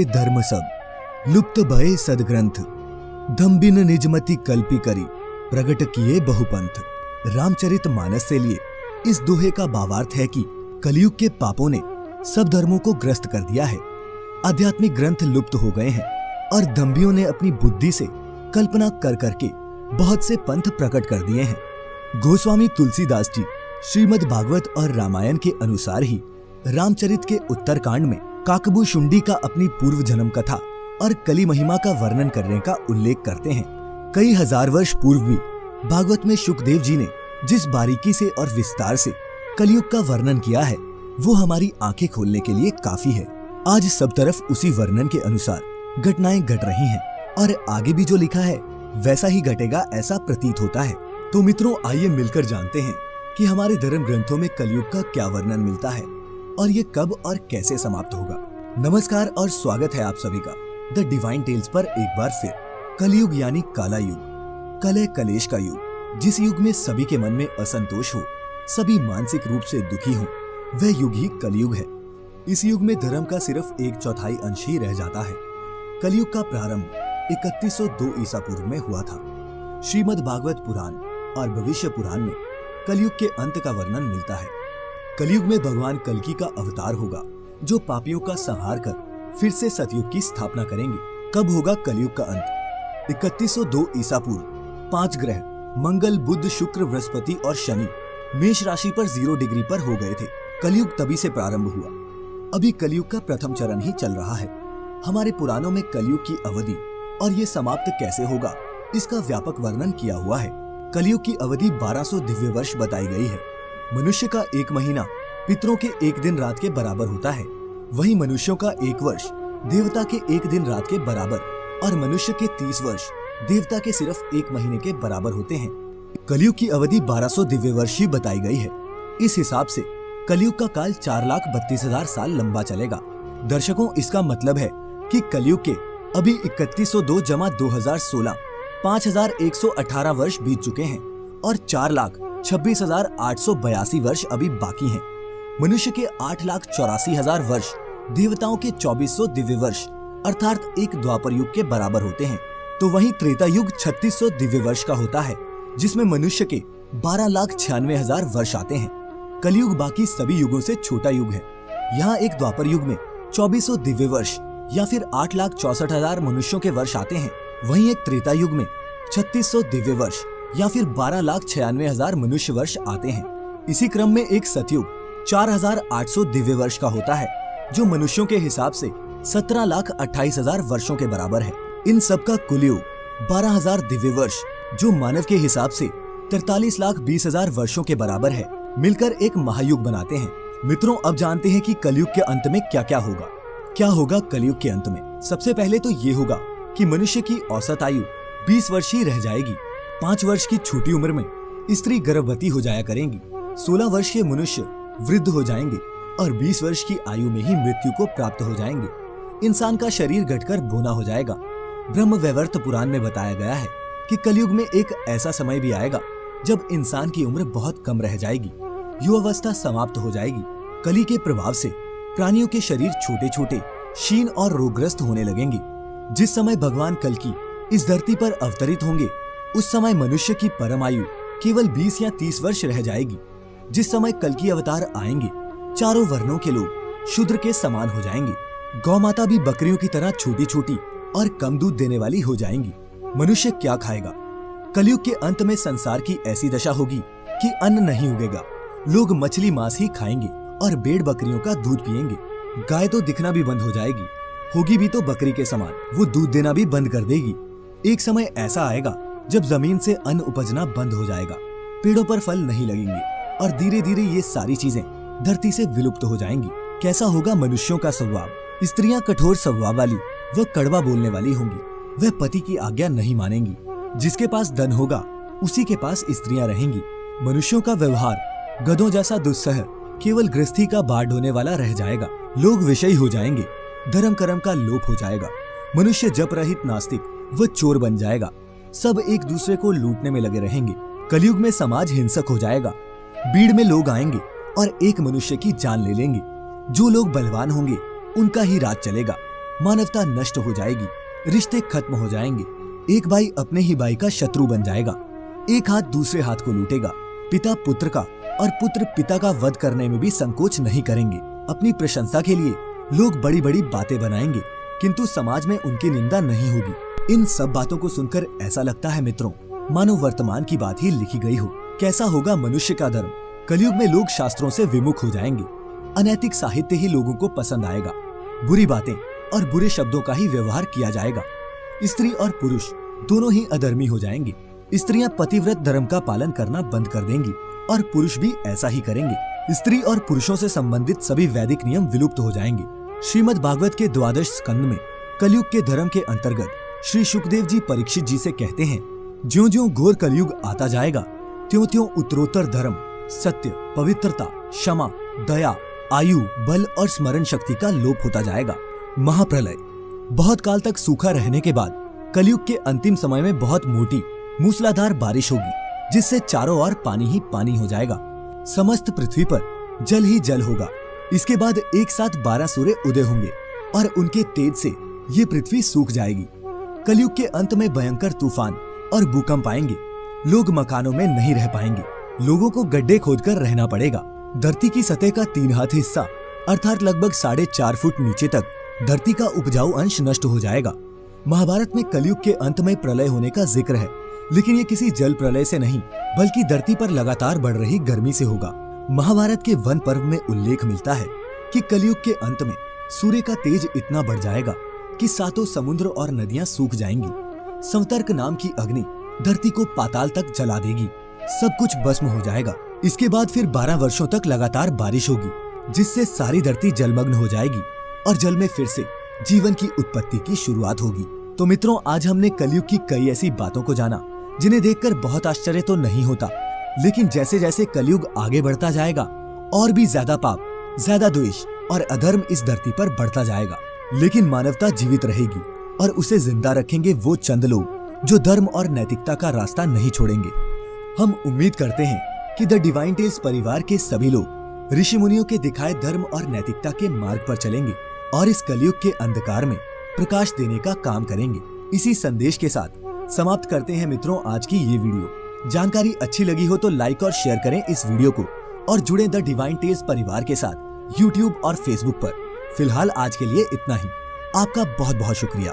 धर्म सब लुप्त भये सदग्रंथ, दम्बिन निजमति कल्पी करी, प्रगट किए बहुपंथ। रामचरित मानस से लिए इस दोहे का भावार्थ है कि कलयुग के पापों ने सब धर्मों को ग्रस्त कर दिया है। आध्यात्मिक ग्रंथ लुप्त हो गए हैं और दम्भियों ने अपनी बुद्धि से कल्पना कर करके बहुत से पंथ प्रकट कर दिए हैं। गोस्वामी तुलसीदास जी श्रीमद् भागवत और रामायण के अनुसार ही रामचरित के उत्तरकांड में काकबू शुंडी का अपनी पूर्व जन्म कथा और कली महिमा का वर्णन करने का उल्लेख करते हैं। कई हजार वर्ष पूर्व भी भागवत में शुकदेव जी ने जिस बारीकी से और विस्तार से कलयुग का वर्णन किया है वो हमारी आंखें खोलने के लिए काफी है। आज सब तरफ उसी वर्णन के अनुसार घटनाएं घट रही हैं और आगे भी जो लिखा है वैसा ही घटेगा ऐसा प्रतीत होता है। तो मित्रों, आइए मिलकर जानते हैं कि हमारे धर्म ग्रंथों में कलयुग का क्या वर्णन मिलता है और ये कब और कैसे समाप्त होगा। नमस्कार और स्वागत है आप सभी का द डिवाइन टेल्स पर एक बार फिर। कलयुग यानी काला युग, कलह कलेश का युग, जिस युग में सभी के मन में असंतोष हो, सभी मानसिक रूप से दुखी हो, वह युग ही कलयुग है। इस युग में धर्म का सिर्फ 1/4 अंश ही रह जाता है। कलयुग का प्रारंभ 3102 ईसा पूर्व में हुआ था। श्रीमद् भागवत पुराण और भविष्य पुराण में कलयुग के अंत का वर्णन मिलता है। कलयुग में भगवान कल्कि का अवतार होगा जो पापियों का संहार कर फिर से सतयुग की स्थापना करेंगे। कब होगा कलयुग का अंत? 3102 ईसा पूर्व 5 ग्रह मंगल, बुध, शुक्र, बृहस्पति और शनि मेष राशि पर 0 डिग्री पर हो गए थे। कलयुग तभी से प्रारंभ हुआ। अभी कलयुग का प्रथम चरण ही चल रहा है। हमारे पुराणों में कलयुग की अवधि और ये समाप्त कैसे होगा इसका व्यापक वर्णन किया हुआ है। कलयुग की अवधि 1200 दिव्य वर्ष बताई गई है। मनुष्य का 1 महीना पितरों के 1 दिन रात के बराबर होता है। वहीं मनुष्यों का 1 वर्ष देवता के 1 दिन रात के बराबर और मनुष्य के 30 वर्ष देवता के सिर्फ 1 महीने के बराबर होते हैं। कलयुग की अवधि 1200 दिव्य वर्ष ही बताई गई है। इस हिसाब से कलयुग का काल 4,32,000 साल लंबा चलेगा। दर्शकों, इसका मतलब है कि कलयुग के अभी 3102 जमा 2016 5118 वर्ष बीत चुके हैं और 4,26,882 वर्ष अभी बाकी हैं। मनुष्य के 8,84,000 वर्ष देवताओं के 2400 दिव्य वर्ष अर्थात एक द्वापर युग के बराबर होते हैं। तो वहीं त्रेता युग 3600 दिव्य वर्ष का होता है जिसमें मनुष्य के 12,96,000 वर्ष आते हैं। कलयुग बाकी सभी युगों से छोटा युग है। यहाँ एक द्वापर युग में 2400 दिव्य वर्ष या फिर 8,64,000 मनुष्यों के वर्ष आते हैं। वहीं एक त्रेता युग में 3600 दिव्य वर्ष या फिर 12,96,000 मनुष्य वर्ष आते हैं। इसी क्रम में एक सतयुग 4,800 दिव्य वर्ष का होता है जो मनुष्यों के हिसाब से 17,28,000 वर्षों के बराबर है। इन सब का कुल योग 12,000 दिव्य वर्ष जो मानव के हिसाब से 43,20,000 वर्षों के बराबर है, मिलकर एक महायुग बनाते हैं। मित्रों, अब जानते हैं कि कलयुग के अंत में क्या क्या होगा। क्या होगा कलयुग के अंत में? सबसे पहले तो ये होगा कि मनुष्य की औसत आयु 20 वर्ष ही रह जाएगी। 5 वर्ष की छोटी उम्र में स्त्री गर्भवती हो जाया करेंगी। 16 वर्ष के मनुष्य वृद्ध हो जाएंगे और 20 वर्ष की आयु में ही मृत्यु को प्राप्त हो जाएंगे। इंसान का शरीर घटकर बोना हो जाएगा। ब्रह्म वैवर्त पुराण में बताया गया है कि कलयुग में एक ऐसा समय भी आएगा जब इंसान की उम्र बहुत कम रह जाएगी, युवावस्था समाप्त हो जाएगी। कली के प्रभाव से प्राणियों के शरीर छोटे छोटे, क्षीण और रोगग्रस्त होने लगेंगे। जिस समय भगवान कल्कि इस धरती पर अवतरित होंगे उस समय मनुष्य की परम आयु केवल 20 या 30 वर्ष रह जाएगी। जिस समय कल्कि अवतार आएंगे चारों वर्णों के लोग शूद्र के समान हो जाएंगे। गौ माता भी बकरियों की तरह छोटी छोटी और कम दूध देने वाली हो जाएंगी। मनुष्य क्या खाएगा? कलयुग के अंत में संसार की ऐसी दशा होगी कि अन्न नहीं उगेगा। लोग मछली मांस ही खाएंगे और भेड़ बकरियों का दूध पिएंगे। गाय तो दिखना भी बंद हो जाएगी, होगी भी तो बकरी के समान। वो दूध देना भी बंद कर देगी। एक समय ऐसा आएगा जब जमीन से अन्न उपजना बंद हो जाएगा, पेड़ों पर फल नहीं लगेंगे और धीरे धीरे ये सारी चीजें धरती से विलुप्त हो जाएंगी। कैसा होगा मनुष्यों का स्वभाव? स्त्रियां कठोर स्वभाव वाली व कड़वा बोलने वाली होंगी। वह पति की आज्ञा नहीं मानेंगी। जिसके पास धन होगा उसी के पास स्त्रियां रहेंगी। मनुष्यों का व्यवहार गधों जैसा दुस्सह केवल गृहस्थी का बाढ़ ढोने वाला रह जाएगा। लोग विषयी हो जाएंगे। धर्म कर्म का लोप हो जाएगा। मनुष्य जप रहित नास्तिक व चोर बन जाएगा। सब एक दूसरे को लूटने में लगे रहेंगे। कलयुग में समाज हिंसक हो जाएगा। भीड़ में लोग आएंगे और एक मनुष्य की जान ले लेंगे। जो लोग बलवान होंगे उनका ही राज चलेगा। मानवता नष्ट हो जाएगी, रिश्ते खत्म हो जाएंगे, एक भाई अपने ही भाई का शत्रु बन जाएगा, एक हाथ दूसरे हाथ को लूटेगा, पिता पुत्र का और पुत्र पिता का वध करने में भी संकोच नहीं करेंगे। अपनी प्रशंसा के लिए लोग बड़ी बड़ी बातें बनाएंगे, किंतु समाज में उनकी निंदा नहीं होगी। इन सब बातों को सुनकर ऐसा लगता है मित्रों, मानो वर्तमान की बात ही लिखी गई हो। कैसा होगा मनुष्य का धर्म? कलयुग में लोग शास्त्रों से विमुख हो जाएंगे, अनैतिक साहित्य ही लोगों को पसंद आएगा, बुरी बातें और बुरे शब्दों का ही व्यवहार किया जाएगा। स्त्री और पुरुष दोनों ही अधर्मी हो जाएंगे। स्त्रियां पतिव्रत धर्म का पालन करना बंद कर देंगी और पुरुष भी ऐसा ही करेंगे। स्त्री और पुरुषों से संबंधित सभी वैदिक नियम विलुप्त हो जाएंगे। श्रीमद् भागवत के 12 स्कंद में कलयुग के धर्म के अंतर्गत श्री शुकदेव जी परीक्षित जी से कहते हैं, ज्यों-ज्यों घोर कलयुग आता जाएगा, त्यों-त्यों उत्तरोत्तर धर्म, सत्य, पवित्रता, क्षमा, दया, आयु, बल और स्मरण शक्ति का लोप होता जाएगा। महाप्रलय, बहुत काल तक सूखा रहने के बाद कलयुग के अंतिम समय में बहुत मोटी मूसलाधार बारिश होगी, जिससे चारों ओर पानी ही पानी हो जाएगा। समस्त पृथ्वी पर जल ही जल होगा। इसके बाद एक साथ 12 सूर्य उदय होंगे और उनके तेज से ये पृथ्वी सूख जाएगी। कलयुग के अंत में भयंकर तूफान और भूकंप आएंगे। लोग मकानों में नहीं रह पाएंगे, लोगों को गड्ढे खोदकर रहना पड़ेगा। धरती की सतह का 3 हाथ हिस्सा अर्थात लगभग 4.5 फुट नीचे तक धरती का उपजाऊ अंश नष्ट हो जाएगा। महाभारत में कलयुग के अंत में प्रलय होने का जिक्र है, लेकिन ये किसी जल प्रलय से नहीं बल्कि धरती पर लगातार बढ़ रही गर्मी से होगा। महाभारत के वन पर्व में उल्लेख मिलता है कि कलयुग के अंत में सूर्य का तेज इतना बढ़ जाएगा कि 7 समुद्र और नदियां सूख जाएंगी। संतर्क नाम की अग्नि धरती को पाताल तक जला देगी, सब कुछ भस्म हो जाएगा। इसके बाद फिर 12 वर्षों तक लगातार बारिश होगी, जिससे सारी धरती जलमग्न हो जाएगी और जल में फिर से जीवन की उत्पत्ति की शुरुआत होगी। तो मित्रों, आज हमने कलयुग की कई ऐसी बातों को जाना जिन्हें देखकर बहुत आश्चर्य तो नहीं होता, लेकिन जैसे जैसे कलयुग आगे बढ़ता जाएगा और भी ज्यादा पाप, ज्यादा द्वेष और अधर्म इस धरती पर बढ़ता जाएगा, लेकिन मानवता जीवित रहेगी और उसे जिंदा रखेंगे वो चंद लोग जो धर्म और नैतिकता का रास्ता नहीं छोड़ेंगे। हम उम्मीद करते हैं कि द डिवाइन टेल्स परिवार के सभी लोग ऋषि मुनियों के दिखाए धर्म और नैतिकता के मार्ग पर चलेंगे और इस कलयुग के अंधकार में प्रकाश देने का काम करेंगे। इसी संदेश के साथ समाप्त करते हैं मित्रों आज की ये वीडियो। जानकारी अच्छी लगी हो तो लाइक और शेयर करें इस वीडियो को और जुड़ें द डिवाइन टेल्स परिवार के साथ यूट्यूब और फेसबुक पर। फिलहाल आज के लिए इतना ही। आपका बहुत बहुत शुक्रिया।